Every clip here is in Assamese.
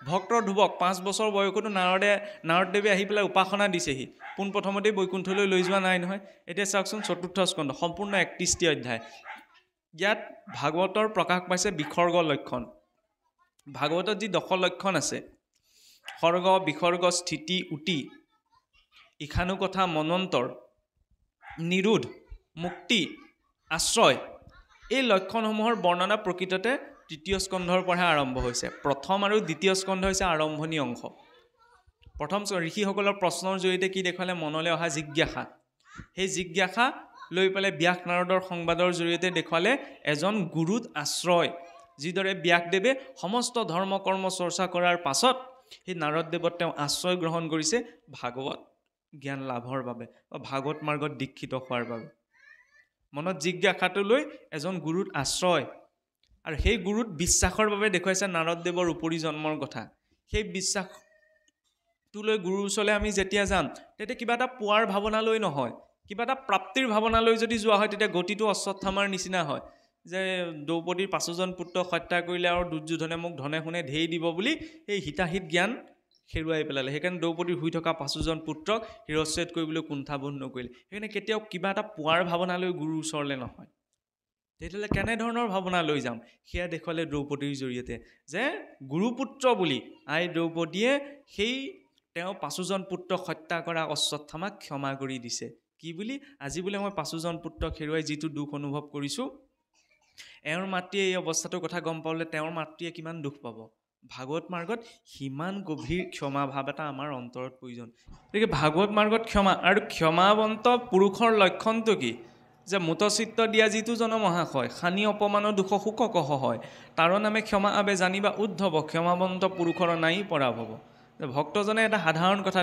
ভক্তৰ ধ্ৰুৱক 5 বছৰ বয়সতো নাৰদদেৱে আহি পেলাই উপাসনা দিছেহি পোনপ্ৰথমতেই বৈকুণ্ঠলৈ লৈ যোৱা নাই নহয় এতিয়া চাওকচোন চতুৰ্থ স্কন্ধ সম্পূৰ্ণ 31টি অধ্যায় ইয়াত ভাগৱতৰ প্ৰকাশ পাইছে বিসৰ্গ লক্ষণ ভাগৱতত যি 10 লক্ষণ আছে সৰ্গ বিসৰ্গ স্থিতি উতি ইখানু কথা মনন্তৰ নিৰোধ মুক্তি আশ্ৰয় এই লক্ষণসমূহৰ বৰ্ণনা প্ৰকৃততে তৃতীয় স্কন্ধৰ পৰা আৰম্ভ হৈছে প্ৰথম আৰু দ্বিতীয় স্কন্ধ হৈছে আৰম্ভণি অংশ প্ৰথম ঋষিসকলৰ প্ৰশ্নৰ জৰিয়তে কি দেখুৱালে মনলৈ অহা জিজ্ঞাসা সেই জিজ্ঞাসা লৈ পেলাই ব্যাস নাৰদৰ সংবাদৰ জৰিয়তে দেখুৱালে এজন গুৰুত আশ্ৰয় যিদৰে ব্যাসদেৱে সমস্ত ধৰ্ম কৰ্ম চৰ্চা কৰাৰ পাছত সেই নাৰদদেৱত তেওঁ আশ্ৰয় গ্ৰহণ কৰিছে ভাগৱত জ্ঞান লাভৰ বাবে বা ভাগৱত মাৰ্গত দীক্ষিত হোৱাৰ বাবে মনত জিজ্ঞাসাটো লৈ এজন গুৰুত আশ্ৰয় আৰু সেই গুৰুত বিশ্বাসৰ বাবে দেখুৱাইছে নাৰদদেৱৰ উপৰি জন্মৰ কথা সেই বিশ্বাসটো লৈ গুৰুৰ ওচৰলৈ আমি যেতিয়া যাম তেতিয়া কিবা এটা পোৱাৰ ভাৱনা লৈ নহয় কিবা এটা প্ৰাপ্তিৰ ভাৱনা লৈ যদি যোৱা হয় তেতিয়া গতিটো অশ্বত্থামাৰ নিচিনা হয় যে দ্ৰৌপদীৰ 5জন পুত্ৰক হত্যা কৰিলে আৰু দুৰ্যোধনে মোক ধনে শুনে ঢেই দিব বুলি এই হিতাহিত জ্ঞান হেৰুৱাই পেলালে সেইকাৰণে দ্ৰৌপদীৰ হৈ থকা 5জন পুত্ৰক শিৰচ্ছেদ কৰিবলৈ কুণ্ঠাবোধ নকৰিলে সেইকাৰণে কেতিয়াও কিবা এটা পোৱাৰ ভাৱনা লৈ গুৰুৰ ওচৰলৈ নহয় তেতিয়াহ'লে কেনেধৰণৰ ভাৱনা লৈ যাম সেয়া দেখুৱালে দ্ৰৌপদীৰ জৰিয়তে যে গুৰুপুত্ৰ বুলি আই দ্ৰৌপদীয়ে সেই তেওঁ 5জন পুত্ৰক হত্যা কৰা অশ্বত্থামাক ক্ষমা কৰি দিছে কি বুলি আজি বোলে মই 5জন পুত্ৰক হেৰুৱাই যিটো দুখ অনুভৱ কৰিছোঁ এওঁৰ মাতৃয়ে এই অৱস্থাটোৰ কথা গম পালে তেওঁৰ মাতৃয়ে কিমান দুখ পাব ভাগৱত মাৰ্গত সিমান গভীৰ ক্ষমা ভাৱ এটা আমাৰ অন্তৰত প্ৰয়োজন গতিকে ভাগৱত মাৰ্গত ক্ষমা আৰু ক্ষমাৱন্ত পুৰুষৰ লক্ষণটো কি যে মুতচিত্ত দিয়া যিটো জন মহাশয় খানি অপমানৰ দুখ সুখ কহ হয় তাৰ নামে ক্ষমা আবে জানিবা উদ্ধৱ ক্ষমাৱন্ত পুৰুষৰ নাই পৰাভৱ ভক্তজনে এটা সাধাৰণ কথা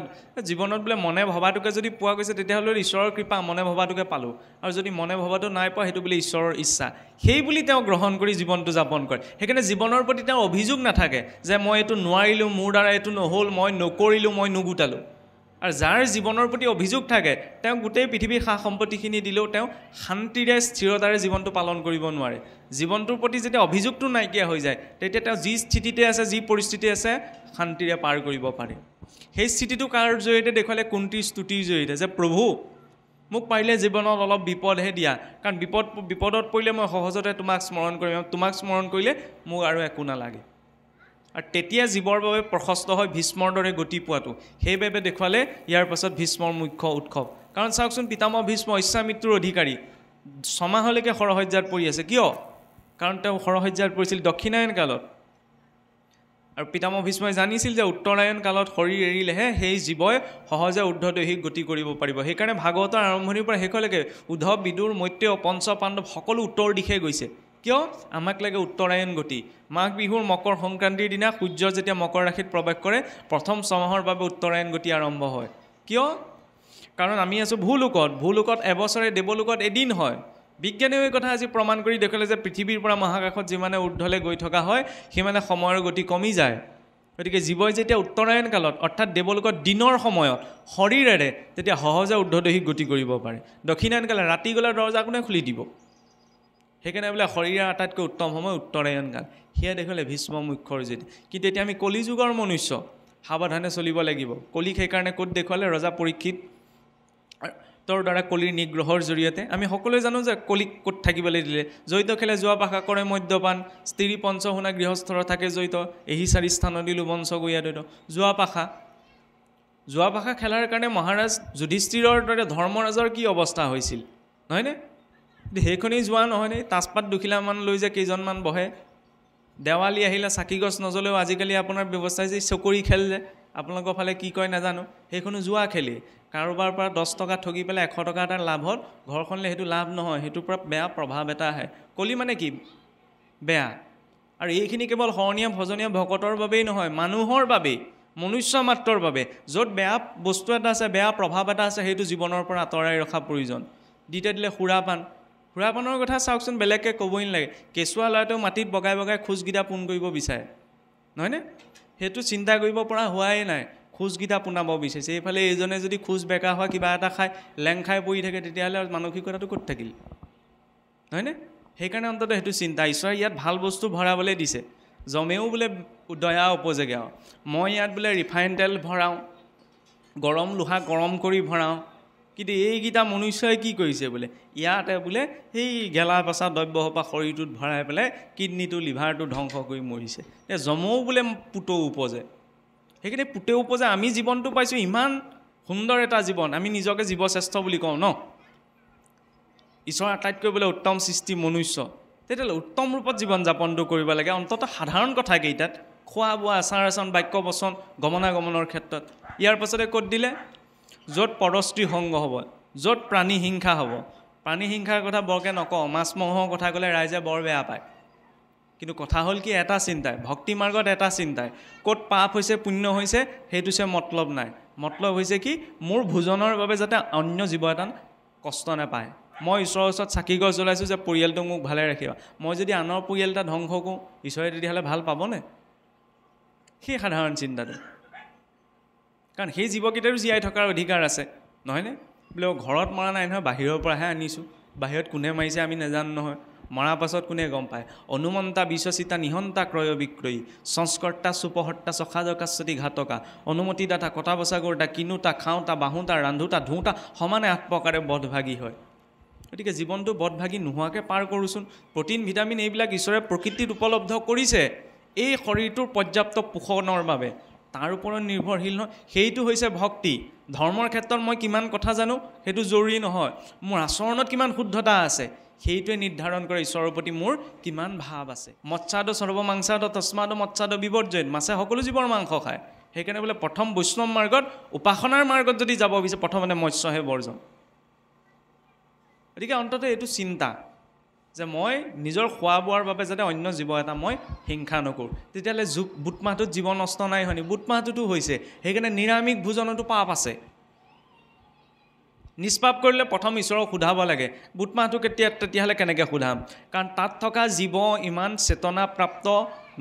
জীৱনত বোলে মনে ভবাটোকে যদি পোৱা গৈছে তেতিয়াহ'লে ঈশ্বৰৰ কৃপা মনে ভবাটোকে পালোঁ আৰু যদি মনে ভবাটো নাই পোৱা সেইটো বোলে ঈশ্বৰৰ ইচ্ছা সেই বুলি তেওঁ গ্ৰহণ কৰি জীৱনটো যাপন কৰে সেইকাৰণে জীৱনৰ প্ৰতি তেওঁ অভিযোগ নাথাকে যে মই এইটো নোৱাৰিলোঁ মোৰ দ্বাৰা এইটো নহ'ল মই নকৰিলোঁ মই নুগুটালোঁ আৰু যাৰ জীৱনৰ প্ৰতি অভিযোগ থাকে তেওঁ গোটেই পৃথিৱীৰ সা সম্পত্তিখিনি দিলেও তেওঁ শান্তিৰে স্থিৰতাৰে জীৱনটো পালন কৰিব নোৱাৰে জীৱনটোৰ প্ৰতি যেতিয়া অভিযোগটো নাইকিয়া হৈ যায় তেতিয়া তেওঁ যি স্থিতিতে আছে যি পৰিস্থিতি আছে শান্তিৰে পাৰ কৰিব পাৰে সেই স্থিতিটো কাৰ জৰিয়তে দেখুৱালে কুন্তীৰ স্তুতিৰ জৰিয়তে যে প্ৰভু মোক পাৰিলে জীৱনত অলপ বিপদহে দিয়া কাৰণ বিপদত পৰিলে মই সহজতে তোমাক স্মৰণ কৰিম তোমাক স্মৰণ কৰিলে মোক আৰু একো নালাগে আৰু তেতিয়া জীৱৰ বাবে প্ৰশস্ত হয় ভীষ্মৰ দৰে গতি পোৱাটো সেইবাবে দেখুৱালে ইয়াৰ পাছত ভীষ্মৰ মুখ্য উৎসৱ কাৰণ চাওকচোন পিতামহ ভীষ্ম ইচ্ছামৃত্যুৰ অধিকাৰী 6 মাহলৈকে সৰহজ্যাত পৰি আছে কিয় কাৰণ তেওঁ সৰহজ্যাত পৰিছিল দক্ষিণায়ন কালত আৰু পিতামহ ভীষ্মই জানিছিল যে উত্তৰায়ণ কালত শৰীৰ এৰিলেহে সেই জীৱই সহজে ঊৰ্ধ্বদৈহিক গতি কৰিব পাৰিব সেইকাৰণে ভাগৱতৰ আৰম্ভণিৰ পৰা শেষলৈকে উদ্ধৱ বিদুৰ মৈত্ৰেয় পঞ্চ পাণ্ডৱ সকলো উত্তৰ দিশে গৈছে কিয় আমাক লাগে উত্তৰায়ণ গতি মাঘ বিহুৰ মকৰ সংক্ৰান্তিৰ দিনা সূৰ্য যেতিয়া মকৰ ৰাশিত প্ৰৱেশ কৰে প্ৰথম 6 মাহৰ বাবে উত্তৰায়ণ গতি আৰম্ভ হয় কিয় কাৰণ আমি আছোঁ ভূলোকত এবছৰে দেৱলোকত এদিন হয় বিজ্ঞানীয়ে এই কথা আজি প্ৰমাণ কৰি দেখুৱালে যে পৃথিৱীৰ পৰা মহাকাশত যিমানে ঊৰ্ধ্বলৈ গৈ থকা হয় সিমানে সময়ৰ গতি কমি যায় গতিকে জীৱই যেতিয়া উত্তৰায়ণ কালত অৰ্থাৎ দেৱলোকত দিনৰ সময়ত শৰীৰেৰে তেতিয়া সহজে ঊৰ্ধ্বদৈহিক গতি কৰিব পাৰে দক্ষিণায়ন কালত ৰাতি গ'লে দৰজা কোনে খুলি দিব সেইকাৰণে বোলে শৰীৰৰ আটাইতকৈ উত্তম সময় উত্তৰায়ণ কাল সেয়া দেখুৱালে ভীষ্ম মুখ্যৰ যদি কিন্তু এতিয়া আমি কলিযুগৰ মনুষ্য সাৱধানে চলিব লাগিব কলিক সেইকাৰণে ক'ত দেখুৱালে ৰজা পৰীক্ষিত তোৰ দ্বাৰা কলিৰ নিগ্ৰহৰ জৰিয়তে আমি সকলোৱে জানো যে কলিক ক'ত থাকিবলৈ দিলে জড়িত খেলে যোৱা পাশা কৰে মদ্যপান স্ত্ৰী পঞ্চশুনা গৃহস্থৰ থাকে জড়িত এহি 4 স্থান দিলো বংশ গৈ দৈত যোৱা পাশা খেলাৰ কাৰণে মহাৰাজ যুধিষ্ঠিৰৰ দৰে ধৰ্মৰাজৰ কি অৱস্থা হৈছিল নহয়নে সেইখনেই যোৱা নহয়নে তাজপাত দুখিলামান লৈ যে কেইজনমান বহে দেৱালী আহিলে চাকি গছ নজ্বলেও আজিকালি আপোনাৰ ব্যৱস্থা যে চকৰি খেল যে আপোনালোকৰ ফালে কি কয় নাজানো সেইখনো যোৱা খেলি কাৰোবাৰ পৰা 10 টকা ঠগি পেলাই 100 টকা এটা লাভত ঘৰখনলে সেইটো লাভ নহয় সেইটোৰ পৰা বেয়া প্ৰভাৱ এটা আহে কলি মানে কি বেয়া আৰু এইখিনি কেৱল শৰণীয়া ভজনীয়া ভকতৰ বাবেই নহয় মানুহৰ বাবেই মনুষ্য মাত্ৰৰ বাবে য'ত বেয়া বস্তু এটা আছে বেয়া প্ৰভাৱ এটা আছে সেইটো জীৱনৰ পৰা আঁতৰাই ৰখা প্ৰয়োজন দ্বিতীয় দিলে সুৰাপানৰ কথা চাওকচোন বেলেগকৈ ক'বই নালাগে কেঁচুৱা ল'ৰাটো মাটিত বগাই খোজগিটা পোন কৰিব বিচাৰে নহয়নে সেইটো চিন্তা কৰিব পৰা হোৱাই নাই খোজগিটা পোনাব বিচাৰিছে এইফালে এইজনে যদি খোজ বেকা হয় কিবা এটা খাই লেং খাই পৰি থাকে তেতিয়াহ'লে মানসিকতাটো ক'ত থাকিল নহয়নে সেইকাৰণে অন্তত সেইটো চিন্তা ঈশ্বৰে ইয়াত ভাল বস্তু ভৰাবলৈ দিছে জমেও বোলে দয়া উপজেগে আৰু মই ইয়াত বোলে ৰিফাইন তেল ভৰাওঁ গৰম লোহা গৰম কৰি ভৰাওঁ কিন্তু এইকেইটা মনুষ্যই কি কৰিছে বোলে ইয়াতে বোলে সেই গেলা পচা দ্ৰব্যসোপা শৰীৰটোত ভৰাই পেলাই কিডনীটো লিভাৰটো ধ্বংস কৰি মৰিছে এতিয়া জমও বোলে পুতৌ উপজে সেইখিনি পুতেও উপজে আমি জীৱনটো পাইছোঁ ইমান সুন্দৰ এটা জীৱন আমি নিজকে জীৱশ্ৰেষ্ঠ বুলি কওঁ ন ঈশ্বৰৰ আটাইতকৈ বোলে উত্তম সৃষ্টি মনুষ্য তেতিয়াহ'লে উত্তম ৰূপত জীৱন যাপনটো কৰিব লাগে অন্ততঃ সাধাৰণ কথাকেইটাত খোৱা বোৱা আচাৰ আচৰণ বাক্য বচন গমনাগমনৰ ক্ষেত্ৰত ইয়াৰ পাছতে ক'ত দিলে য'ত পৰস্ত্ৰী সংগ হ'ব য'ত প্ৰাণী হিংসা হ'ব প্ৰাণী হিংসাৰ কথা বৰকৈ নকওঁ মাছ মঙহৰ কথা ক'লে ৰাইজে বৰ বেয়া পায় কিন্তু কথা হ'ল কি এটা চিন্তাই ভক্তি মাৰ্গত এটা চিন্তাই ক'ত পাপ হৈছে পুণ্য হৈছে সেইটো সে মতলব নাই মতলব হৈছে কি মোৰ ভোজনৰ বাবে যাতে অন্য জীৱ এটা কষ্ট নাপায় মই ঈশ্বৰৰ ওচৰত চাকি গছ জ্বলাইছোঁ যে পৰিয়ালটোক মোক ভালে ৰাখিবা মই যদি আনৰ পৰিয়াল এটা ধ্বংস কৰোঁ ঈশ্বৰে তেতিয়াহ'লে ভাল পাবনে সেই সাধাৰণ চিন্তাটো কাৰণ সেই জীৱকেইটাৰো জীয়াই থকাৰ অধিকাৰ আছে নহয়নে বোলে ঘৰত মৰা নাই নহয় বাহিৰৰ পৰাহে আনিছোঁ বাহিৰত কোনে মাৰিছে আমি নাজানো নহয় মৰাৰ পাছত কোনে গম পায় অনুমন্তা বিশ্বচিতা নিহন্তা ক্ৰয় বিক্ৰয়ী সংস্কৰ্তা চুপহৰ্তা চখাজকাশ্বতী ঘাতকা অনুমতিদাতা কটা বচা কৰোঁতা কিনোতা খাওঁতা বাহোঁতা ৰান্ধোতা ধোঁতা সমানে আত্মকাৰে বধভাগী হয় গতিকে জীৱনটো বধভাগী নোহোৱাকৈ পাৰ কৰোঁচোন প্ৰটিন ভিটামিন এইবিলাক ঈশ্বৰে প্ৰকৃতিত উপলব্ধ কৰিছে এই শৰীৰটোৰ পৰ্যাপ্ত পোষণৰ বাবে তাৰ ওপৰত নিৰ্ভৰশীল নহয় সেইটো হৈছে ভক্তি ধৰ্মৰ ক্ষেত্ৰত মই কিমান কথা জানো সেইটো জৰুৰী নহয় মোৰ আচৰণত কিমান শুদ্ধতা আছে সেইটোৱে নিৰ্ধাৰণ কৰে ঈশ্বৰৰ প্ৰতি মোৰ কিমান ভাৱ আছে মৎস্যাদ সৰ্বমাংসাদ তস্মাদ মৎস্যাদ বিবৰ্জয়ত মাছে সকলো জীৱৰ মাংস খায় সেইকাৰণে বোলে প্ৰথম বৈষ্ণৱ মাৰ্গত উপাসনাৰ মাৰ্গত যদি যাব বিচাৰে প্ৰথমতে মৎস্যহে বৰ্জন গতিকে অন্ততঃ এইটো চিন্তা যে মই নিজৰ খোৱা বোৱাৰ বাবে যাতে অন্য জীৱ এটা মই হিংসা নকৰোঁ তেতিয়াহ'লে বুট মাহটোত জীৱন নষ্ট নাই হয়নি বুট মাহটোতো হৈছে সেইকাৰণে নিৰামিষ ভোজনতো পাপ আছে নিষ্পাপ কৰিলে প্ৰথম ঈশ্বৰক সোধাব লাগে বুট মাহটো তেতিয়াহ'লে কেনেকৈ সোধাম কাৰণ তাত থকা জীৱ ইমান চেতনাপ্ৰাপ্ত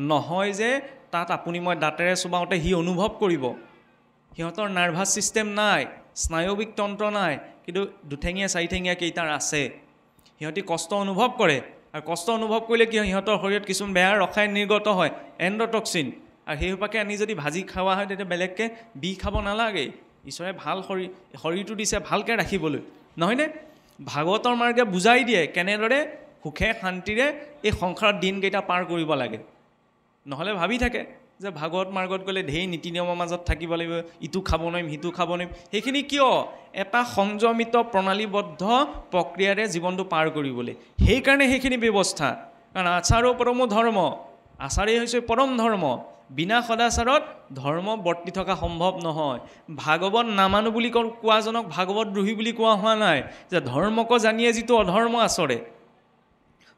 নহয় যে তাত আপুনি মই দাঁতেৰে চুবাওঁতে সি অনুভৱ কৰিব সিহঁতৰ নাৰ্ভাছ ছিষ্টেম নাই স্নায়ৱিক তন্ত্ৰ নাই কিন্তু দুঠেঙীয়া চাৰিঠেঙীয়া কেইটাৰ আছে সিহঁতি কষ্ট অনুভৱ কৰে আৰু কষ্ট অনুভৱ কৰিলে কি হয় সিহঁতৰ শৰীৰত কিছুমান বেয়া ৰসায়ন নিৰ্গত হয় এণ্ডটক্সিন আৰু সেইসোপাকে আনি যদি ভাজি খোৱা হয় তেতিয়া বেলেগকৈ বিষ খাব নালাগে ঈশ্বৰে ভাল শৰীৰটো দিছে ভালকৈ ৰাখিবলৈ নহয়নে ভাগৱতৰ মাৰ্গে বুজাই দিয়ে কেনেদৰে সুখে শান্তিৰে এই সংসাৰত দিনকেইটা পাৰ কৰিব লাগে নহ'লে ভাবি থাকে যে ভাগৱত মাৰ্গত গ'লে ঢেৰ নীতি নিয়মৰ মাজত থাকিব লাগিব ইটো খাব নোৱাৰিম সিটো খাব নোৱাৰিম সেইখিনি কিয় এটা সংযমিত প্ৰণালীবদ্ধ প্ৰক্ৰিয়াৰে জীৱনটো পাৰ কৰিবলৈ সেইকাৰণে সেইখিনি ব্যৱস্থা কাৰণ আচাৰো পৰমো ধৰ্ম আচাৰেই হৈছে পৰম ধৰ্ম বিনা সদাচাৰত ধৰ্ম বৰ্তি থকা সম্ভৱ নহয় ভাগৱত নামানো বুলি কোৱাজনক ভাগৱত দ্ৰোহী বুলি কোৱা হোৱা নাই যে ধৰ্মক জানিয়ে যিটো অধৰ্ম আচৰে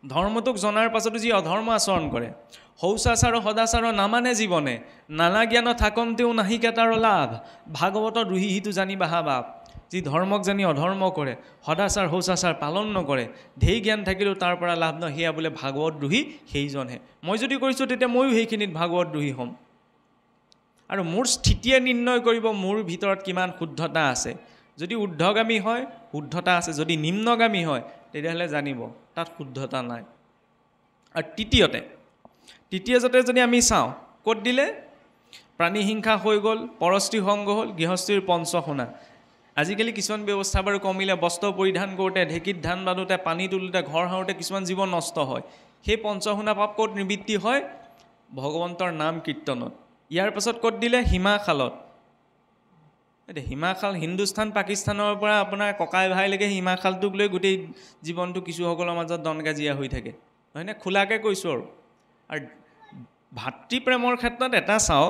ধৰ্মটোক জনাৰ পাছতো যি অধৰ্ম আচৰণ কৰে শৌচাচাৰ সদাচাৰ নামানে জীৱনে নানা জ্ঞান থাকন্তেও নাহিকে তাৰ লাভ ভাগৱতৰ দ্ৰোহী সিটো জানি বাহা বাপ যি ধৰ্মক জানি অধৰ্ম কৰে সদাচাৰ শৌচাচাৰ পালন নকৰে ঢেৰ জ্ঞান থাকিলেও তাৰ পৰা লাভ নহয় সেয়া বোলে ভাগৱত দ্ৰোহী সেইজনহে মই যদি কৰিছোঁ তেতিয়া ময়ো সেইখিনিত ভাগৱত দ্ৰোহী হ'ম আৰু মোৰ স্থিতিয়ে নিৰ্ণয় কৰিব মোৰ ভিতৰত কিমান শুদ্ধতা আছে যদি ঊৰ্ধ্বগামী হয় শুদ্ধতা আছে যদি নিম্নগামী হয় তেতিয়াহ'লে জানিব তাত শুদ্ধতা নাই আৰু তৃতীয়তে যদি আমি চাওঁ ক'ত দিলে প্ৰাণী হিংসা হৈ গ'ল পৰস্ত্ৰী সংগ হ'ল গৃহস্থীৰ পঞ্চসোণা আজিকালি কিছুমান ব্যৱস্থা বাৰু কমিলে বস্ত্ৰ পৰিধান কৰোঁতে ঢেঁকীত ধান বাঁধোতে পানী তোলোতে ঘৰ সাৰোঁতে কিছুমান জীৱন নষ্ট হয় সেই পঞ্চসোণা পাপ ক'ত নিবৃত্তি হয় ভগৱন্তৰ নাম কীৰ্তনত ইয়াৰ পাছত ক'ত দিলে হিমাখালত হিমাখাল হিন্দুস্তান পাকিস্তানৰ পৰা আপোনাৰ ককাই ভাইলৈকে হিমাখালটোক লৈ গোটেই জীৱনটো কিছুসকলৰ মাজত দনগাজিয়া হৈ থাকে নহয়নে খোলাকৈ কৈছোঁ আৰু ভাতৃপ্ৰেমৰ ক্ষেত্ৰত এটা চাওঁ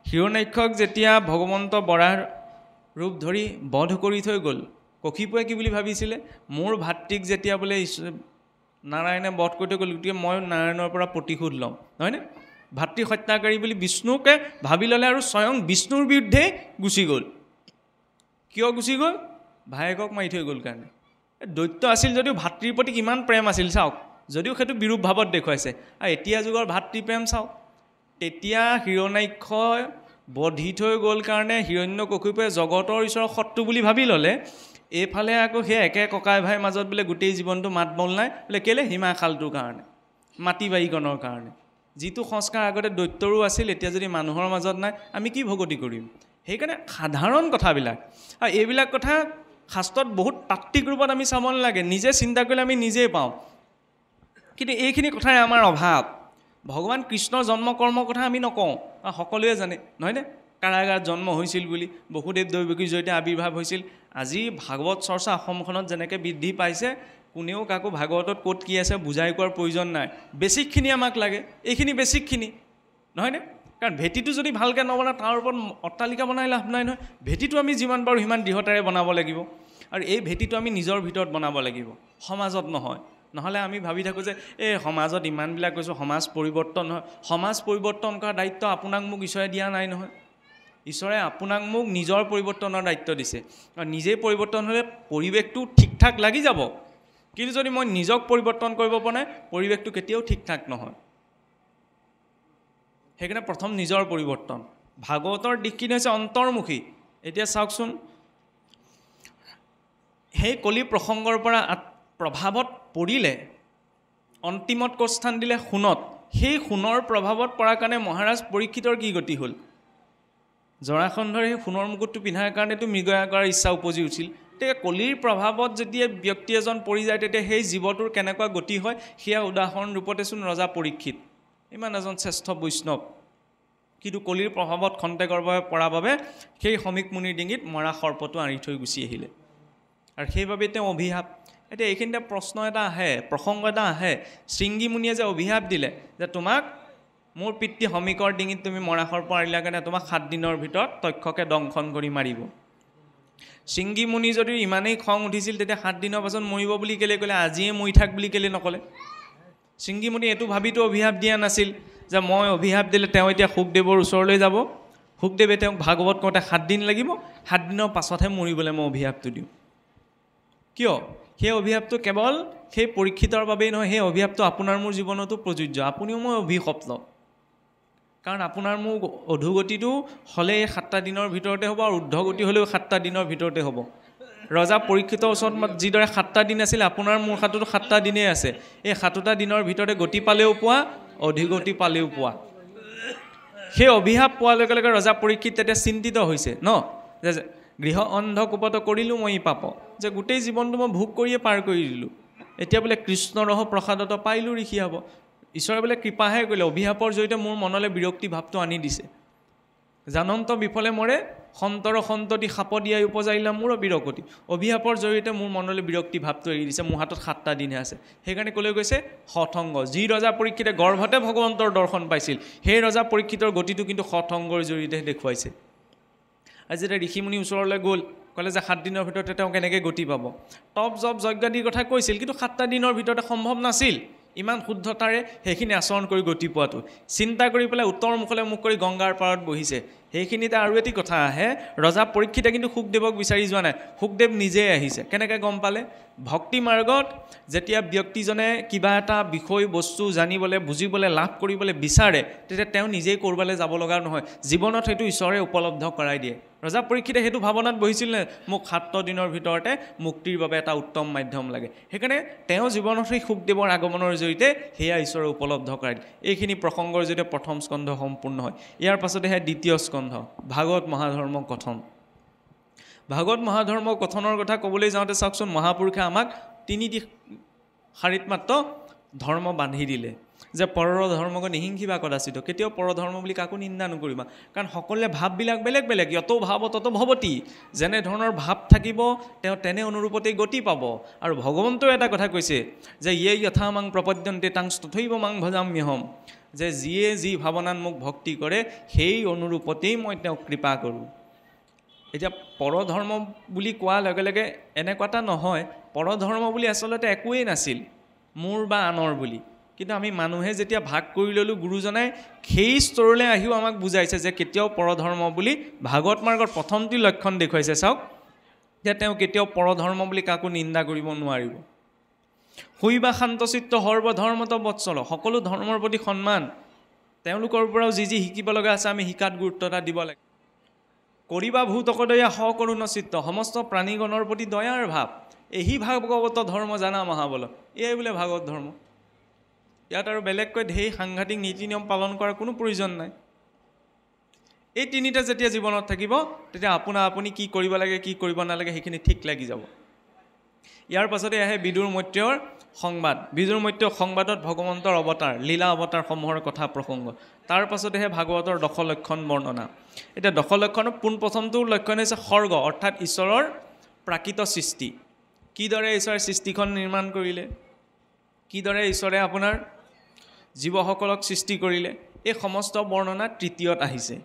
হিৰণ্যাক্ষক যেতিয়া ভগৱন্ত বৰাহৰ ৰূপ ধৰি বধ কৰি থৈ গ'ল কশিপুৰে কি বুলি ভাবিছিলে মোৰ ভাতৃক যেতিয়া বোলে নাৰায়ণে বধ কৰি থৈ গ'ল গতিকে মই নাৰায়ণৰ পৰা প্ৰতিশোধ ল'ম নহয়নে ভাতৃ হত্যাকাৰী বুলি বিষ্ণুকে ভাবি ল'লে আৰু স্বয়ং বিষ্ণুৰ বিৰুদ্ধেই গুচি গ'ল কিয় গুচি গ'ল ভায়েকক মাৰি থৈ গ'ল কাৰণে দৈত্য আছিল যদিও ভাতৃৰ প্ৰতি কিমান প্ৰেম আছিল চাওক যদিও সেইটো বিৰূপ ভাৱত দেখুৱাইছে আৰু এতিয়া যুগৰ ভাতৃপ্ৰেম চাওক তেতিয়া হিৰণ্যাক্ষই বধি থৈ গ'ল কাৰণে হিৰণ্যকশিপুৰে জগতৰ ঈশ্বৰৰ শত্ৰু বুলি ভাবি ল'লে এইফালে আকৌ সেই একে ককাই ভাইৰ মাজত বোলে গোটেই জীৱনটো মাত বল নাই বোলে কেলে হিমাখালটোৰ কাৰণে মাটি বাৰীকণৰ কাৰণে যিটো সংস্কাৰ আগতে দৈত্যৰো আছিল এতিয়া যদি মানুহৰ মাজত নাই আমি কি ভগতি কৰিম সেইকাৰণে সাধাৰণ কথাবিলাক আৰু এইবিলাক কথা শাস্ত্ৰত বহুত তাত্ত্বিক ৰূপত আমি চাব নালাগে নিজে চিন্তা কৰিলে আমি নিজেই পাওঁ কিন্তু এইখিনি কথাই আমাৰ অভাৱ ভগৱান কৃষ্ণৰ জন্ম কৰ্মৰ কথা আমি নকওঁ সকলোৱে জানে নহয়নে কাৰাগাৰত জন্ম হৈছিল বুলি বসুদেৱ দৈৱকীৰ জৰিয়তে আৱিৰ্ভাৱ হৈছিল আজি ভাগৱত চৰ্চা অসমখনত যেনেকৈ বৃদ্ধি পাইছে কোনেও কাকো ভাগৱতত ক'ত কি আছে বুজাই কোৱাৰ প্ৰয়োজন নাই বেছিকখিনি আমাক লাগে এইখিনি বেছিকখিনি নহয়নে কাৰণ ভেটিটো যদি ভালকৈ নবনায় তাৰ ওপৰত অট্টালিকা বনাই লাভ নাই নহয় ভেটিটো আমি যিমান পাৰোঁ সিমান দৃঢ়তাৰে বনাব লাগিব আৰু এই ভেটিটো আমি নিজৰ ভিতৰত বনাব লাগিব সমাজত নহয় নহ'লে আমি ভাবি থাকোঁ যে এই সমাজত ইমানবিলাক কৈছোঁ সমাজ পৰিৱৰ্তন হয় সমাজ পৰিৱৰ্তন কৰা দায়িত্ব আপোনাক মোক ঈশ্বৰে দিয়া নাই নহয় ঈশ্বৰে আপোনাক মোক নিজৰ পৰিৱৰ্তনৰ দায়িত্ব দিছে আৰু নিজেই পৰিৱৰ্তন হ'লে পৰিৱেশটো ঠিক ঠাক লাগি যাব কিন্তু যদি মই নিজক পৰিৱৰ্তন কৰিব পৰা নাই পৰিৱেশটো কেতিয়াও ঠিক ঠাক নহয় সেইকাৰণে প্ৰথম নিজৰ পৰিৱৰ্তন ভাগৱতৰ দিশখিনি হৈছে অন্তৰ্মুখী এতিয়া চাওকচোন সেই কলি প্ৰসংগৰ পৰা প্ৰভাৱত পৰিলে অন্তিমত ক'ত স্থান দিলে সোণত সেই সোণৰ প্ৰভাৱত পৰাৰ কাৰণে মহাৰাজ পৰীক্ষিতৰ কি গতি হ'ল জৰাসন্ধৰ সেই সোণৰ মুকুটটো পিন্ধাৰ কাৰণেতো মৃগয়া কৰাৰ ইচ্ছা উপজি উঠিল তেতিয়া কলিৰ প্ৰভাৱত যেতিয়া ব্যক্তি এজন পৰি যায় তেতিয়া সেই জীৱটোৰ কেনেকুৱা গতি হয় সেয়া উদাহৰণ ৰূপতেচোন ৰজা পৰীক্ষিত ইমান এজন শ্ৰেষ্ঠ বৈষ্ণৱ কিন্তু কলিৰ প্ৰভাৱত খন্তেকৰ বাবে পৰাৰ বাবে সেই সমীক মুনিৰ ডিঙিত মৰা সৰ্পটো আঁৰি থৈ গুচি আহিলে আৰু সেইবাবে তেওঁ অভিশাপ এতিয়া এইখিনিতে প্ৰশ্ন এটা আহে প্ৰসংগ এটা আহে শৃংগী মুনিয়ে যে অভিশাপ দিলে যে তোমাক মোৰ পিতৃ সমীকৰ ডিঙিত তুমি মৰা সৰ্প আঁৰিলা কাৰণে তোমাক 7 দিনৰ ভিতৰত তক্ষকে দংশন কৰি মাৰিব শৃংগী মুনি যদি ইমানেই খং উঠিছিল তেতিয়া 7 দিনৰ পাছত মৰিব বুলি কেলে ক'লে আজিয়ে মৰি থাক বুলি কেলে নক'লে শৃংগী মুনি এইটো ভাবিতো অভিশাপ দিয়া নাছিল যে মই অভিশাপ দিলে তেওঁ এতিয়া শুকদেৱৰ ওচৰলৈ যাব শুকদেৱে তেওঁক ভাগৱত কওঁতে 7 দিন লাগিব 7 দিনৰ পাছতহে মৰিবলৈ মই অভিশাপটো দিওঁ কিয় সেই অভিশাপটো কেৱল সেই পৰীক্ষিতৰ বাবেই নহয় সেই অভিশাপটো আপোনাৰ মোৰ জীৱনতো প্ৰযোজ্য আপুনিও মই অভিশপ্ত কাৰণ আপোনাৰ মোৰ অধোগতিটো হ'লে 7টা দিনৰ ভিতৰতে হ'ব আৰু ঊৰ্ধ্বগতি হ'লেও 7টা দিনৰ ভিতৰতে হ'ব ৰজা পৰীক্ষিতৰ ওচৰত যিদৰে 7টা দিন আছিল আপোনাৰ মোৰ হাততো 7টা দিনেই আছে এই 7টা দিনৰ ভিতৰতে গতি পালেও পোৱা অধিগতি পালেও পোৱা সেই অভিশাপ পোৱাৰ লগে লগে ৰজা পৰীক্ষিত তেতিয়া চিন্তিত হৈছে ন যে গৃহ অন্ধকূপত কৰিলোঁ মই পাপ যে গোটেই জীৱনটো মই ভোগ কৰিয়ে পাৰ কৰি দিলোঁ এতিয়া বোলে কৃষ্ণৰহ প্ৰসাদত পাইলোঁ ঋষি হ'ব ঈশ্বৰে বোলে কৃপাহে কৰিলে অভিশাপৰ জৰিয়তে মোৰ মনলৈ বিৰক্তি ভাৱটো আনি দিছে জানন্ত বিফলে মৰে সন্তৰ সন্ততি সাপ দিয়াই উপজাইলা মোৰ বিৰকতি অভিশাপৰ জৰিয়তে মোৰ মনলৈ বিৰক্তি ভাৱটো এৰি দিছে মোৰ হাতত 7টা দিনহে আছে সেইকাৰণে ক'লৈ গৈছে শতংগ যি ৰজা পৰীক্ষিতে গৰ্ভতে ভগৱন্তৰ দৰ্শন পাইছিল সেই ৰজা পৰীক্ষিতৰ গতিটো কিন্তু শতংগৰ জৰিয়তে দেখুৱাইছে আজি যেতিয়া ঋষিমুনি ওচৰলৈ গ'ল ক'লে যে 7 দিনৰ ভিতৰতে তেওঁ কেনেকৈ গতি পাব টপ জব যজ্ঞাদিৰ কথা কৈছিল কিন্তু 7টা দিনৰ ভিতৰতে সম্ভৱ নাছিল ইমান শুদ্ধতাৰে সেইখিনি আচৰণ কৰি গতি পোৱাটো চিন্তা কৰি পেলাই উত্তৰ মুখলৈ মুখ কৰি গংগাৰ পাৰত বহিছে সেইখিনিতে আৰু এটি কথা আহে ৰজা পৰীক্ষিতে কিন্তু শুকদেৱক বিচাৰি যোৱা নাই শুকদেৱ নিজেই আহিছে কেনেকৈ গম পালে ভক্তি মাৰ্গত যেতিয়া ব্যক্তিজনে কিবা এটা বিষয় বস্তু জানিবলৈ বুজিবলৈ লাভ কৰিবলৈ বিচাৰে তেতিয়া তেওঁ নিজেই ক'ৰবালৈ যাব লগা নহয় জীৱনত সেইটো ঈশ্বৰে উপলব্ধ কৰাই দিয়ে ৰজা পৰীক্ষিতে সেইটো ভাৱনাত বহিছিল নে মোক 7 দিনৰ ভিতৰতে মুক্তিৰ বাবে এটা উত্তম মাধ্যম লাগে সেইকাৰণে তেওঁ জীৱনত সেই শুকদেৱৰ আগমনৰ জৰিয়তে সেয়া ঈশ্বৰে উপলব্ধ কৰাই দিয়ে এইখিনি প্ৰসংগৰ জৰিয়তে প্ৰথম স্কন্ধ সম্পূৰ্ণ হয় ইয়াৰ পাছতেহে দ্বিতীয় স্কন্ধ ভাগৱত মহাধৰ্ম কথন ভাগৱত মহাধৰ্ম কথনৰ কথা ক'বলৈ যাওঁতে চাওকচোন মহাপুৰুষে আমাক 3টি শাৰীত মাত্ৰ ধৰ্ম বান্ধি দিলে যে পৰৰ ধৰ্মক নিহিংসিবা কদাচিত কেতিয়াও পৰধৰ্ম বুলি কাকো নিন্দা নকৰিবা কাৰণ সকলোৰে ভাৱবিলাক বেলেগ বেলেগ যত ভাৱ তত ভৱতি যেনে ধৰণৰ ভাৱ থাকিব তেওঁ তেনে অনুৰূপতেই গতি পাব আৰু ভগৱন্তই এটা কথা কৈছে যে ইয়ে যথা মাং প্ৰপদ্যন্তে তাং তথৈব মাং ভজাম্যহম যে যিয়ে যি ভাৱনাত মোক ভক্তি কৰে সেই অনুৰূপতেই মই তেওঁক কৃপা কৰোঁ এতিয়া পৰধৰ্ম বুলি কোৱাৰ লগে লগে এনেকুৱা এটা নহয় পৰধৰ্ম বুলি আচলতে একোৱেই নাছিল মোৰ বা আনৰ বুলি কিন্তু আমি মানুহে যেতিয়া ভাগ কৰি ল'লোঁ গুৰুজনাই সেই স্তৰলৈ আহিও আমাক বুজাইছে যে কেতিয়াও পৰধৰ্ম বুলি ভাগৱত মাৰ্গৰ প্ৰথমটি লক্ষণ দেখুৱাইছে চাওক যে তেওঁ কেতিয়াও পৰধৰ্ম বুলি কাকো নিন্দা কৰিব নোৱাৰিব শৈবা শান্তচিত্ত সৰ্বধৰ্মত বৎসল সকলো ধৰ্মৰ প্ৰতি সন্মান তেওঁলোকৰ পৰাও যি যি শিকিব লগা আছে আমি শিকাত গুৰুত্ব এটা দিব লাগে কৰিবা ভূতকদয়া সকৰুণ চিত্ত সমস্ত প্ৰাণীগণৰ প্ৰতি দয়াৰ ভাৱ এহি ভাগৱত ধৰ্ম জানা মহাবল এয়াই বোলে ভাগৱত ধৰ্ম ইয়াত আৰু বেলেগকৈ ঢেৰ সাংঘাতিক নীতি নিয়ম পালন কৰাৰ কোনো প্ৰয়োজন নাই। এই তিনিটা যেতিয়া জীৱনত থাকিব তেতিয়া আপুনি কি কৰিব লাগে কি কৰিব নালাগে সেইখিনি ঠিক লাগি যাব। ইয়াৰ পাছতে আহে বিদুৰ মৈত্ৰেয়ৰ সংবাদ। বিদুৰ মৈত্ৰেয় সংবাদত ভগৱন্তৰ অৱতাৰ লীলা অৱতাৰসমূহৰ কথা প্ৰসংগ। তাৰ পাছতেহে ভাগৱতৰ দশলক্ষণ বৰ্ণনা। এতিয়া দশলক্ষণৰ পোনপ্ৰথমটো লক্ষণ হৈছে সৰ্গ, অৰ্থাৎ ঈশ্বৰৰ প্ৰাকৃত সৃষ্টি। কিদৰে ঈশ্বৰে সৃষ্টিখন নিৰ্মাণ কৰিলে, কিদৰে ঈশ্বৰে আপোনাৰ জীৱসকলক সৃষ্টি কৰিলে, এই সমস্ত বৰ্ণনা তৃতীয়ত আহিছে।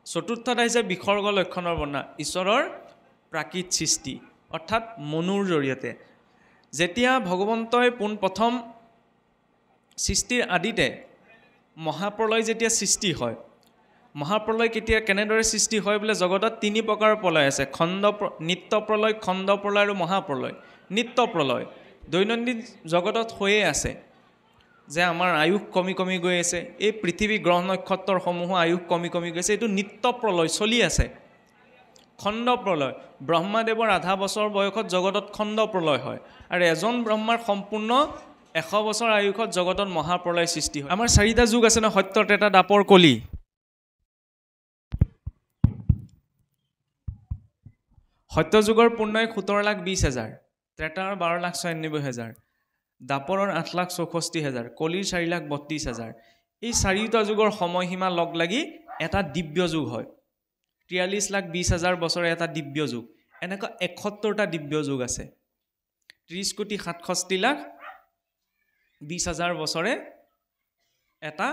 চতুৰ্থত আহিছে বিসৰ্গ লক্ষণৰ বৰ্ণনা, ঈশ্বৰৰ প্ৰাকৃত সৃষ্টি অৰ্থাৎ মনুৰ জৰিয়তে। যেতিয়া ভগৱন্তই পোনপ্ৰথম সৃষ্টিৰ আদিতে মহাপ্ৰলয় যেতিয়া সৃষ্টি হয়, মহাপ্ৰলয় কেনেদৰে সৃষ্টি হয় বোলে, জগতত তিনি প্ৰকাৰৰ প্ৰলয় আছে, নিত্য প্ৰলয়, খণ্ড প্ৰলয় আৰু মহাপ্ৰলয়। নিত্য প্ৰলয় দৈনন্দিন জগতত হৈয়ে আছে, যে আমাৰ আয়ুস কমি কমি গৈ আছে, এই পৃথিৱী গ্ৰহ নক্ষত্ৰসমূহৰ আয়ুস কমি কমি গৈছে, এইটো নিত্য প্ৰলয় চলি আছে। খণ্ড প্ৰলয়, ব্ৰহ্মাদেৱৰ আধা বছৰ বয়সত জগতত খণ্ড প্ৰলয় হয়, আৰু এজন ব্ৰহ্মাৰ সম্পূৰ্ণ 100 বছৰ আয়ুসত জগতত মহাপ্ৰলয় সৃষ্টি হয়। আমাৰ 4টা যুগ আছে ন, সত্য, ত্ৰেতা, দ্বাপৰ, কলি। সত্য যুগৰ পূৰ্ণয় 17,20,000, ত্ৰেতাৰ 12,96,000, দ্বাপৰৰ 8,64,000, কলিৰ 4,32,000। এই 4টা যুগৰ সময়সীমা লগ লাগি এটা দিব্য যুগ হয়। 43,20,000 বছৰে এটা দিব্য যুগ। এনেকুৱা 71টা দিব্য যুগ আছে। 30,67,20,000 বছৰে এটা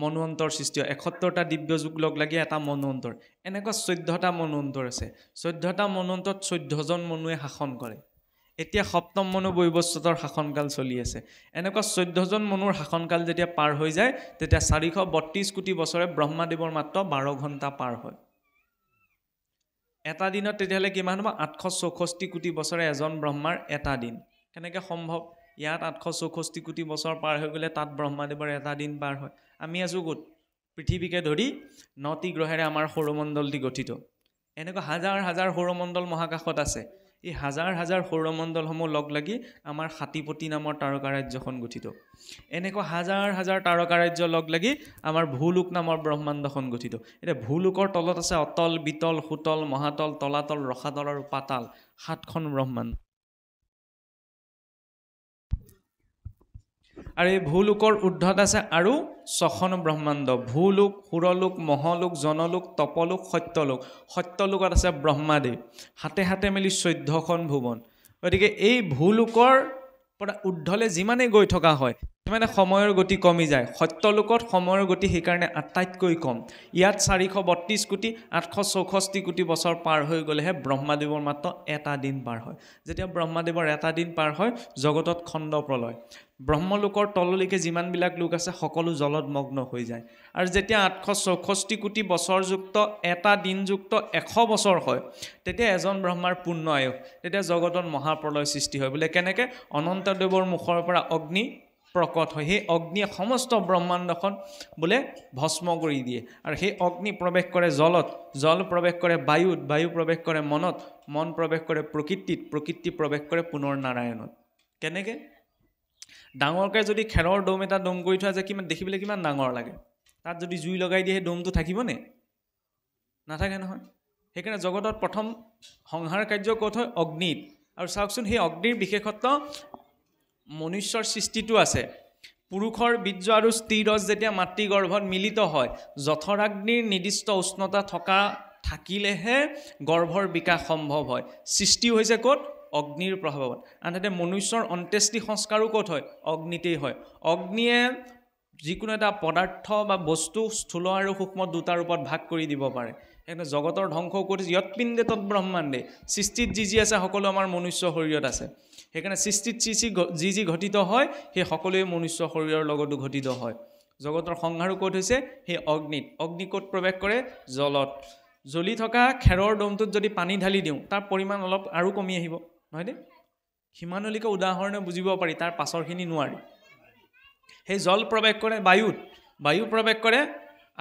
মন্বন্তৰ সৃষ্টি হয়। 71টা দিব্য যুগ লগ লাগি এটা মন্বন্তৰ। এনেকুৱা 14টা মন্বন্তৰ আছে। 14টা মন্বন্তৰত 14জন মনুৱে শাসন কৰে। এতিয়া সপ্তম মনু বৈৱস্বতৰ শাসনকাল চলি আছে। এনেকুৱা 14জন মনুৰ শাসনকাল যেতিয়া পাৰ হৈ যায়, তেতিয়া 432 কোটি বছৰে ব্ৰহ্মাদেৱৰ মাত্ৰ 12 ঘণ্টা পাৰ হয়। এটা দিনত তেতিয়াহ'লে কিমান হ'ব? 864 কোটি বছৰে এজন ব্ৰহ্মাৰ এটা দিন। কেনেকৈ সম্ভৱ? ইয়াত 864 কোটি বছৰ পাৰ হৈ গ'লে তাত ব্ৰহ্মাদেৱৰ এটা দিন পাৰ হয়। আমি আছোঁ ক'ত? পৃথিৱীকে ধৰি 9টি গ্ৰহেৰে আমাৰ সৌৰমণ্ডলটি গঠিত। এনেকুৱা হাজাৰ হাজাৰ সৌৰমণ্ডল মহাকাশত আছে। এই হাজাৰ হাজাৰ সৌৰমণ্ডলসমূহ লগ লাগি আমাৰ সাতিপতি নামৰ তাৰকাৰাজ্যখন গঠিত। এনেকুৱা হাজাৰ হাজাৰ তাৰকাৰাজ্য লগ লাগি আমাৰ ভূলোক নামৰ ব্ৰহ্মাণ্ডখন গঠিত। এতিয়া ভূলোকৰ তলত আছে অতল, বিতল, সুতল, মহাতল, তলাতল, ৰসাতল আৰু পাতাল, 7খন ব্ৰহ্মাণ্ড। আৰু এই ভূলোকৰ ঊৰ্ধত আছে আৰু 6খন ব্ৰহ্মাণ্ড, ভূলোক, সুৰলোক, মহলোক, জনলোক, তপলোক, সত্যলোক। সত্যলোকত আছে ব্ৰহ্মাদেৱ। হাতে হাতে মেলি 14খন ভুৱন। গতিকে এই ভূলোকৰ পৰা ঊৰ্ধলৈ যিমানে গৈ থকা হয় সিমানে সময়ৰ গতি কমি যায়। সত্যলোকত সময়ৰ গতি সেইকাৰণে আটাইতকৈ কম। ইয়াত 432 কোটি 864 কোটি বছৰ পাৰ হৈ গ'লেহে ব্ৰহ্মাদেৱৰ মাত্ৰ এটা দিন পাৰ হয়। যেতিয়া ব্ৰহ্মাদেৱৰ এটা দিন পাৰ হয়, জগতত খণ্ড প্ৰলয়। ব্ৰহ্মলোকৰ তললৈকে যিমানবিলাক লোক আছে সকলো জলত মগ্ন হৈ যায়। আৰু যেতিয়া 864 কোটি বছৰযুক্ত এটা দিনযুক্ত 100 বছৰ হয়, তেতিয়া এজন ব্ৰহ্মাৰ পূৰ্ণ আয়ুস। তেতিয়া জগতত মহাপ্ৰলয় সৃষ্টি হয়। বোলে কেনেকৈ? অনন্তদেৱৰ মুখৰ পৰা অগ্নি প্ৰকট হয়। সেই অগ্নিয়ে সমস্ত ব্ৰহ্মাণ্ডখন বোলে ভস্ম কৰি দিয়ে। আৰু সেই অগ্নি প্ৰৱেশ কৰে জলত, জল প্ৰৱেশ কৰে বায়ুত, বায়ু প্ৰৱেশ কৰে মনত, মন প্ৰৱেশ কৰে প্ৰকৃতিত, প্ৰকৃতি প্ৰৱেশ কৰে পুনৰ নাৰায়ণত। কেনেকৈ? ডাঙৰকৈ যদি খেৰৰ দম এটা দম কৰি থোৱা যায়, দেখিবলৈ কিমান ডাঙৰ লাগে। তাত যদি জুই লগাই দিয়ে সেই দমটো থাকিবনে? নাথাকে নহয়। সেইকাৰণে জগতত প্ৰথম সংহাৰ কাৰ্য ক'ত হয়? অগ্নিত। আৰু চাওকচোন সেই অগ্নিৰ বিশেষত্ব মনুষ্যৰ সৃষ্টিটো আছে। পুৰুষৰ বীৰ্য আৰু স্ত্ৰীৰজ যেতিয়া মাতৃগৰ্ভত মিলিত হয়, জঠৰাগ্নিৰ নিৰ্দিষ্ট উষ্ণতা থাকিলেহে গৰ্ভৰ বিকাশ সম্ভৱ হয়। সৃষ্টি হৈছে ক'ত? অগ্নিৰ প্ৰভাৱত। আনহাতে মনুষ্যৰ অন্ত্যেষ্টি সংস্কাৰো ক'ত হয়? অগ্নিতেই হয়। অগ্নিয়ে যিকোনো এটা পদাৰ্থ বা বস্তু স্থূল আৰু সূক্ষ্ম দুটা ৰূপত ভাগ কৰি দিব পাৰে। সেইকাৰণে জগতৰ ধ্বংস কৰিছে যৎপিণ্ডে তৎ ব্ৰহ্মাণ্ডে। সৃষ্টিত যি যি আছে সকলো আমাৰ মনুষ্য শৰীৰত আছে। সেইকাৰণে সৃষ্টিত যি যি ঘটিত হয় সেই সকলোৱে মনুষ্য শৰীৰৰ লগতো ঘটিত হয়। জগতৰ সংহাৰো ক'ত হৈছে? সেই অগ্নিত। অগ্নি ক'ত প্ৰৱেশ কৰে? জলত। জ্বলি থকা খেৰৰ দমটোত যদি পানী ঢালি দিওঁ তাৰ পৰিমাণ অলপ আৰু কমি আহিব, নহয়নে? সিমানলৈকে উদাহৰণে বুজিব পাৰি, তাৰ পাছৰখিনি নোৱাৰি। সেই জল প্ৰৱেশ কৰে বায়ুত, বায়ু প্ৰৱেশ কৰে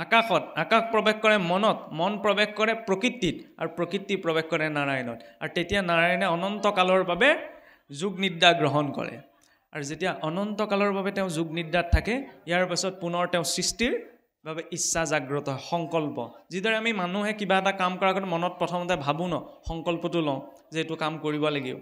আকাশত, আকাশ প্ৰৱেশ কৰে মনত, মন প্ৰৱেশ কৰে প্ৰকৃতিত, আৰু প্ৰকৃতি প্ৰৱেশ কৰে নাৰায়ণত। আৰু তেতিয়া নাৰায়ণে অনন্ত কালৰ বাবে যোগ নিদ্ৰা গ্ৰহণ কৰে। আৰু যেতিয়া অনন্তকালৰ বাবে তেওঁ যোগ নিদ্ৰাত থাকে ইয়াৰ পাছত পুনৰ তেওঁ সৃষ্টিৰ বাবে ইচ্ছা জাগ্ৰত হয় সংকল্প যিদৰে আমি মানুহে কিবা এটা কাম কৰাৰ আগতে মনত প্ৰথমতে ভাবোঁ ন সংকল্পটো লওঁ যে এইটো কাম কৰিব লাগিব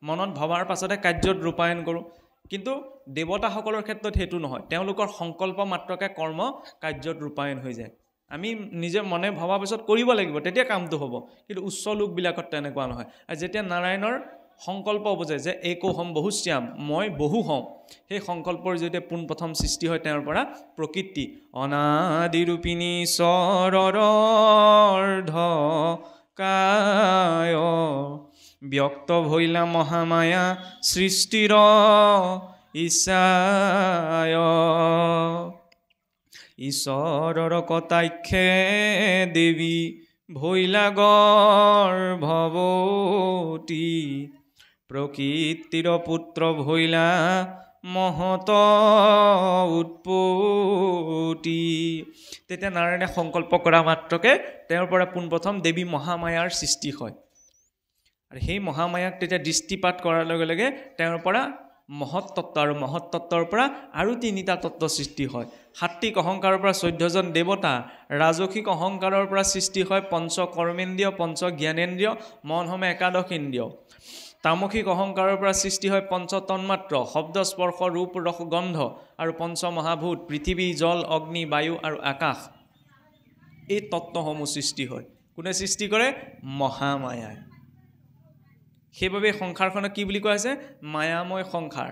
মনত ভবাৰ পাছতে কাৰ্যত ৰূপায়ণ কৰোঁ কিন্তু দেৱতাসকলৰ ক্ষেত্ৰত হেতু নহয় তেওঁলোকৰ সংকল্প মাত্ৰকে কৰ্ম কাৰ্যত ৰূপায়ণ হৈ যায় আমি নিজে মনে ভবা পিছত কৰিব লাগিব তেতিয়া কামটো হ'ব কিন্তু উচ্চ লোকবিলাকত তেনেকুৱা নহয় আৰু যেতিয়া নাৰায়ণৰ সংকল্প বুজে যে একোহম বহুশ্যাম মই বহু হওঁ সেই সংকল্পৰ যেতিয়া পোনপ্ৰথম সৃষ্টি হয় তেওঁৰ পৰা প্ৰকৃতি অনাদিৰূপিণী চৰৰৰ্ধ কায় ব্যক্ত ভৈলা মহামায়া সৃষ্টিৰ ঈশায় ঈশ্বৰৰ কটাক্ষে দেৱী ভৈলা গৰ্ভৱতী প্ৰকৃতিৰ পুত্ৰ ভৈলা মহত উৎপত্তি তেতিয়া নাৰায়ণে সংকল্প কৰা মাত্ৰকে তেওঁৰ পৰা পোনপ্ৰথম দেৱী মহামায়াৰ সৃষ্টি হয় আৰু সেই মহামায়াক তেতিয়া দৃষ্টিপাত কৰাৰ লগে লগে তেওঁৰ পৰা মহৎ তত্ত্ব আৰু মহৎ তত্ত্বৰ পৰা আৰু তিনিটা তত্ত্ব সৃষ্টি হয় সাত্বিক অহংকাৰৰ পৰা 14জন দেৱতা ৰাজসিক অহংকাৰৰ পৰা সৃষ্টি হয় পঞ্চ কৰ্মেন্দ্ৰিয় পঞ্চ জ্ঞানেন্দ্ৰিয় মন হমে একাদশ ইন্দ্ৰিয় তামসিক অহংকাৰৰ পৰা সৃষ্টি হয় পঞ্চ তন্মাত্ৰ শব্দ স্পৰ্শ ৰূপ ৰস গন্ধ আৰু পঞ্চ মহাভূত পৃথিৱী জল অগ্নি বায়ু আৰু আকাশ এই তত্ত্বসমূহ সৃষ্টি হয় কোনে সৃষ্টি কৰে মহামায়াই সেইবাবে সংসাৰখনক কি বুলি কোৱা হৈছে মায়াময় সংসাৰ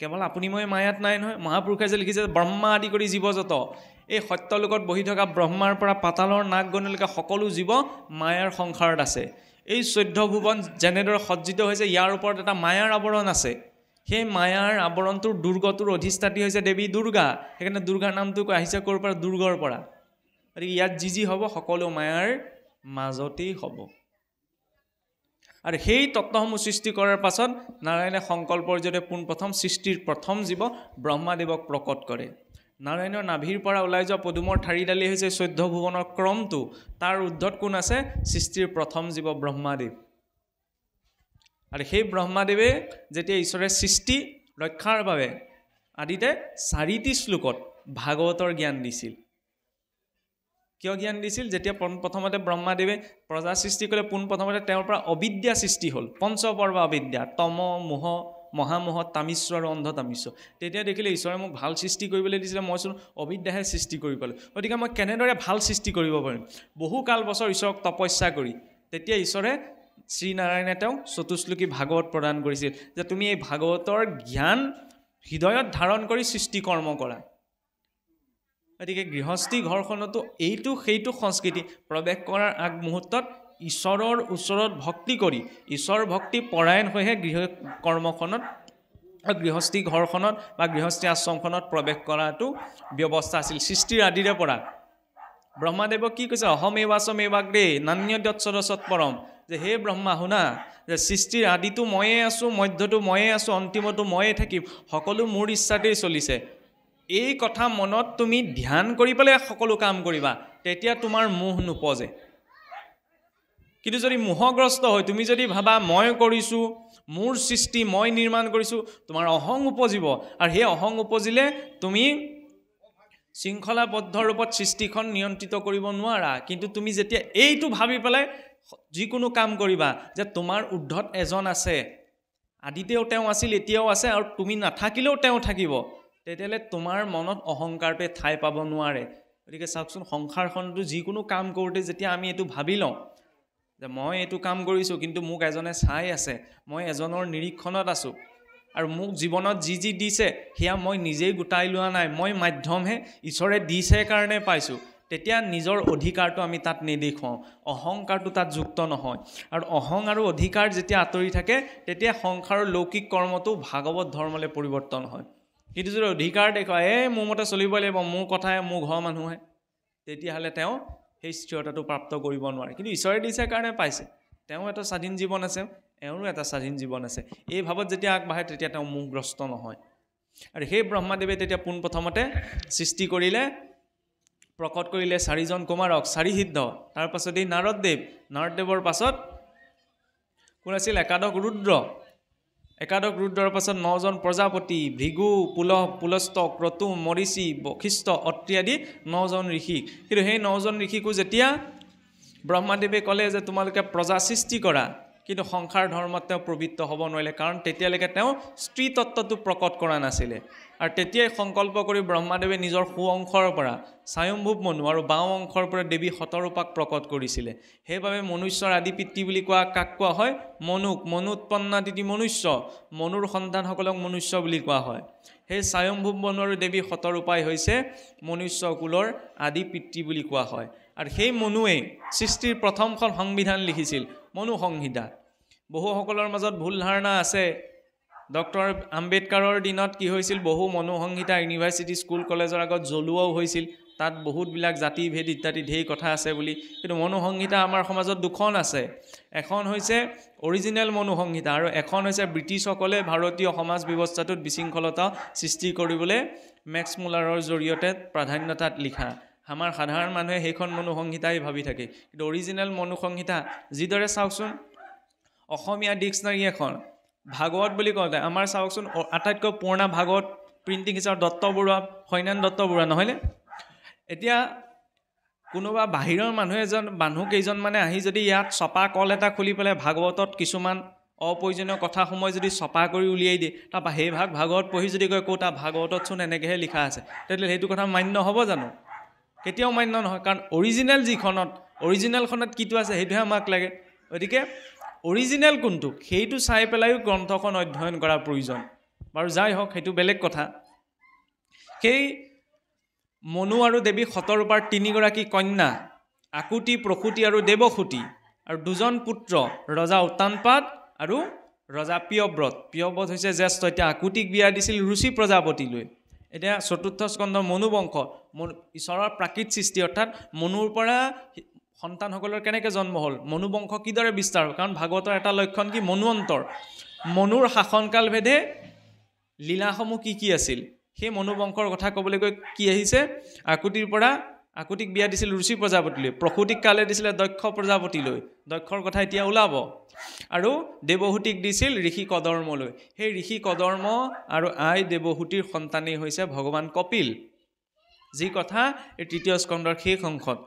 কেৱল আপুনি মই মায়াত নাই নহয় মহাপুৰুষে যে লিখিছে ব্ৰহ্মা আদি কৰি জীৱজত এই সত্যলোকত বহি থকা ব্ৰহ্মাৰ পৰা পাতালৰ নাগ গণলৈকে সকলো জীৱ মায়াৰ সংসাৰত আছে এই 14 ভুৱন যেনেদৰে সজ্জিত হৈছে ইয়াৰ ওপৰত এটা মায়াৰ আৱৰণ আছে সেই মায়াৰ আৱৰণটোৰ দুৰ্গটোৰ অধিষ্ঠাত্ৰী হৈছে দেৱী দুৰ্গা সেইকাৰণে দুৰ্গাৰ নামটো আহিছে ক'ৰ পৰা দুৰ্গৰ পৰা আৰু ইয়াত যি হ'ব সকলো মায়াৰ মাজতেই হ'ব আৰু সেই তত্ত্বসমূহ সৃষ্টি কৰাৰ পাছত নাৰায়ণে সংকল্পৰ জৰিয়তে পোনপ্ৰথম সৃষ্টিৰ প্ৰথম জীৱ ব্ৰহ্মাদেৱক প্ৰকট কৰে নাৰায়ণৰ নাভিৰ পৰা ওলাই যোৱা পদুমৰ ঠাৰিডালি হৈছে 14 ভুৱনৰ ক্ৰমটো তাৰ ঊৰ্ধত কোন আছে সৃষ্টিৰ প্ৰথম জীৱ ব্ৰহ্মাদেৱ আৰু সেই ব্ৰহ্মাদেৱে যেতিয়া ঈশ্বৰে সৃষ্টি ৰক্ষাৰ বাবে আদিতে 4টি শ্লোকত ভাগৱতৰ জ্ঞান দিছিল কিয় জ্ঞান দিছিল যেতিয়া প্ৰথমতে ব্ৰহ্মাদেৱে প্ৰজা সৃষ্টি কৰে পোনপ্ৰথমতে তেওঁৰ পৰা অবিদ্যা সৃষ্টি হ'ল পঞ্চপৰ্ব অবিদ্যা তম মোহ মহামোহ তামিশ্ৰ আৰু অন্ধতামিশ্ৰ তেতিয়া দেখিলে ঈশ্বৰে মোক ভাল সৃষ্টি কৰিবলৈ দিছিলে মইচোন অবিদ্যাহে সৃষ্টি কৰি পালোঁ গতিকে মই কেনেদৰে ভাল সৃষ্টি কৰিব পাৰিম বহু কাল বছৰ ঈশ্বৰক তপস্যা কৰি তেতিয়া ঈশ্বৰে শ্ৰীনাৰায়ণে তেওঁক চতুশ্লোকী ভাগৱত প্ৰদান কৰিছিল যে তুমি এই ভাগৱতৰ জ্ঞান হৃদয়ত ধাৰণ কৰি সৃষ্টি কৰ্ম কৰা গতিকে গৃহস্থী ঘৰখনতো এইটো সেইটো সংস্কৃতি প্ৰৱেশ কৰাৰ আগ মুহূৰ্তত ঈশ্বৰৰ ওচৰত ভক্তি কৰি ঈশ্বৰ ভক্তি পৰায়ণ হৈহে গৃহ কৰ্মখনত গৃহস্থী ঘৰখনত বা গৃহস্থী আশ্ৰমখনত প্ৰৱেশ কৰাটো ব্যৱস্থা আছিল সৃষ্টিৰ আদিৰে পৰা ব্ৰহ্মাদেৱক কি কৈছে অহমেৱাচমেৱাগ্ৰে নান্যদ্যৎসদসৎপৰম যে হে ব্ৰহ্মা শুনা যে সৃষ্টিৰ আদিটো ময়ে আছোঁ মধ্যটো ময়ে আছোঁ অন্তিমটো ময়ে থাকিম সকলো মোৰ ইচ্ছাতেই চলিছে এই কথা মনত তুমি ধ্যান কৰি পেলাই সকলো কাম কৰিবা তেতিয়া তোমাৰ মোহ নোপজে কিন্তু যদি মোহগ্ৰস্ত হয় তুমি যদি ভাবা মই কৰিছোঁ মোৰ সৃষ্টি মই নিৰ্মাণ কৰিছোঁ তোমাৰ অহং উপজিব আৰু সেই অহং উপজিলে তুমি শৃংখলাবদ্ধ ৰূপত সৃষ্টিখন নিয়ন্ত্ৰিত কৰিব নোৱাৰা কিন্তু তুমি যেতিয়া এইটো ভাবি পেলাই যিকোনো কাম কৰিবা যে তোমাৰ ঊৰ্ধত এজন আছে আদিতেও তেওঁ আছিল এতিয়াও আছে আৰু তুমি নাথাকিলেও তেওঁ থাকিব তেতিয়ালে তোমাৰ মনত অহংকাৰতে ঠাই পাব নোৱাৰে গতিকে চাওকচোন সংসাৰখনটো যিকোনো কাম কৰোঁতে যেতিয়া আমি এইটো ভাবি লওঁ যে মই এইটো কাম কৰিছোঁ কিন্তু মোক এজনে চাই আছে মই এজনৰ নিৰীক্ষণত আছোঁ আৰু মোক জীৱনত যি দিছে সেয়া মই নিজেই গোটাই লোৱা নাই মই মাধ্যমহে ঈশ্বৰে দিছে কাৰণে পাইছোঁ তেতিয়া নিজৰ অধিকাৰটো আমি তাত নেদেখুৱাওঁ অহংকাৰটো তাত যুক্ত নহয় আৰু অহং আৰু অধিকাৰ যেতিয়া আঁতৰি থাকে তেতিয়া সংসাৰৰ লৌকিক কৰ্মটো ভাগৱত ধৰ্মলৈ পৰিৱৰ্তন হয় কিন্তু যদি অধিকাৰ দেখুৱায় মোৰ মতে চলিব লাগিব মোৰ কথাই মোৰ ঘৰৰ মানুহে তেতিয়াহ'লে তেওঁ সেই স্থিৰতাটো প্ৰাপ্ত কৰিব নোৱাৰে কিন্তু ঈশ্বৰে দিছে কাৰণে পাইছে তেওঁ এটা স্বাধীন জীৱন আছে এওঁৰো এটা স্বাধীন জীৱন আছে এই ভাৱত যেতিয়া আগবাঢ়ে তেতিয়া তেওঁ মোহগ্ৰস্ত নহয় আৰু সেই ব্ৰহ্মাদেৱে তেতিয়া পোনপ্ৰথমতে সৃষ্টি কৰিলে প্ৰকট কৰিলে 4জন কুমাৰক 4 সিদ্ধ তাৰ পাছত এই নাৰদদেৱৰ পাছত কোন আছিল একাদশ ৰুদ্ৰ একাদশ ৰুদ্ৰৰ পাছত 9জন প্ৰজাপতি, ভৃগু, পুলস্ত, ক্ৰতু, মৰিচি, বশিষ্ঠ, অত্ৰি আদি 9জন ঋষি। কিন্তু সেই 9জন ঋষিকো যেতিয়া ব্ৰহ্মাদেৱে ক'লে যে তোমালোকে প্ৰজা সৃষ্টি কৰা, কিন্তু সংসাৰ ধৰ্মত তেওঁ প্ৰবৃত্ত হ'ব নোৱাৰিলে, কাৰণ তেতিয়ালৈকে তেওঁ স্ত্ৰী তত্ত্বটো প্ৰকট কৰা নাছিলে। আৰু তেতিয়াই সংকল্প কৰি ব্ৰহ্মাদেৱে নিজৰ সু অংশৰ পৰা স্বয়ম্ভুৱ মনু আৰু বাওঁ অংশৰ পৰা দেৱী শতৰূপাক প্ৰকট কৰিছিলে। সেইবাবে মনুষ্যৰ আদি পিতৃ বুলি কাক কোৱা হয়? মনুক। মনু উৎপন্নাদিতি মনুষ্য, মনুৰ সন্তানসকলক মনুষ্য বুলি কোৱা হয়। সেই স্বয়ম্ভুৱ মনু আৰু দেৱী শতৰূপাই হৈছে মনুষ্য কুলৰ আদি পিতৃ বুলি কোৱা হয়। আৰু সেই মনুৱে সৃষ্টিৰ প্ৰথমখন সংবিধান লিখিছিল, মনু সংহিতা। বহুসকলৰ মাজত ভুল ধাৰণা আছে, ডক্টৰ আম্বেদকাৰৰ দিনত কি হৈছিল, বহু মনু সংহিতা ইউনিভাৰ্চিটি স্কুল কলেজৰ আগত জ্বলোৱাও হৈছিল। তাত বহুতবিলাক জাতি ভেদ ইত্যাদি ঢেৰ কথা আছে বুলি। কিন্তু মনু সংহিতা আমাৰ সমাজত দুখন আছে। এখন হৈছে অৰিজিনেল মনু সংহিতা আৰু এখন হৈছে ব্ৰিটিছসকলে ভাৰতীয় সমাজ ব্যৱস্থাটোত বিশৃংখলতা সৃষ্টি কৰিবলৈ মেক্স মুলাৰৰ জৰিয়তে প্ৰাধান্যতাত লিখা। আমাৰ সাধাৰণ মানুহে সেইখন মনু সংহিতাই ভাবি থাকে। কিন্তু অৰিজিনেল মনু সংহিতা যিদৰে চাওকচোন, অসমীয়া ডিক্সনাৰী এখন ভাগৱত বুলি কওঁতে আমাৰ চাওকচোন আটাইতকৈ পুৰণা ভাগৱত প্ৰিণ্টিং হিচাপে দত্ত বৰুৱা, সৈন্যান দত্ত বৰুৱা, নহয়নে? এতিয়া কোনোবা বাহিৰৰ মানুহ কেইজনমানে আহি যদি ইয়াত ছপা কল এটা খুলি পেলাই ভাগৱতত কিছুমান অপ্ৰয়োজনীয় কথাসমূহ যদি ছপা কৰি উলিয়াই দিয়ে, তাৰপৰা সেই ভাগৱত পঢ়ি যদি কয় ক'তা ভাগৱতত চোন এনেকৈহে লিখা আছে, তেতিয়াহ'লে সেইটো কথা মান্য হ'ব জানো? কেতিয়াও মান্য নহয়, কাৰণ অৰিজিনেল অৰিজিনেলখনত কিটো আছে সেইটোহে আমাক লাগে। গতিকে অৰিজিনেল কোনটো সেইটো চাই পেলাইও গ্ৰন্থখন অধ্যয়ন কৰাৰ প্ৰয়োজন। বাৰু যাই হওক, সেইটো বেলেগ কথা। সেই মনু আৰু দেৱী শতৰূপাৰ 3গৰাকী কন্যা, আকুতি, প্ৰসূতি আৰু দেৱসূতি, আৰু 2জন পুত্ৰ, ৰজা উত্তানপাদ আৰু ৰজা প্ৰিয়ব্ৰত। প্ৰিয়ব্ৰত হৈছে জ্যেষ্ঠ। এতিয়া আকুতিক বিয়া দিছিল ৰুচি প্ৰজাপতিলৈ। এতিয়া চতুৰ্থ স্কন্ধ মনু বংশ, ঈশ্বৰৰ প্ৰাকৃত সৃষ্টি, অৰ্থাৎ মনুৰ পৰা সন্তানসকলৰ কেনেকৈ জন্ম হ'ল, মনু বংশ কিদৰে বিস্তাৰ হ'ল। কাৰণ ভাগৱতৰ এটা লক্ষণ কি, মনুৱন্তৰ, মনুৰ শাসনকাল ভেদে লীলাসমূহ কি আছিল, সেই মনু বংশৰ কথা ক'বলৈ গৈ কি আহিছে, আকুতিক বিয়া দিছিল ৰুচি প্ৰজাপতিলৈ, প্ৰসূতিক কালে দিছিলে দক্ষ প্ৰজাপতিলৈ, দক্ষৰ কথা এতিয়া ওলাব, আৰু দেৱহূতিক দিছিল ঋষি কদৰ্মলৈ। সেই ঋষি কদৰ্ম আৰু আই দেৱহূতিৰ সন্তানেই হৈছে ভগৱান কপিল, যি কথা এই 3য় স্কন্ধৰ শেষ অংশত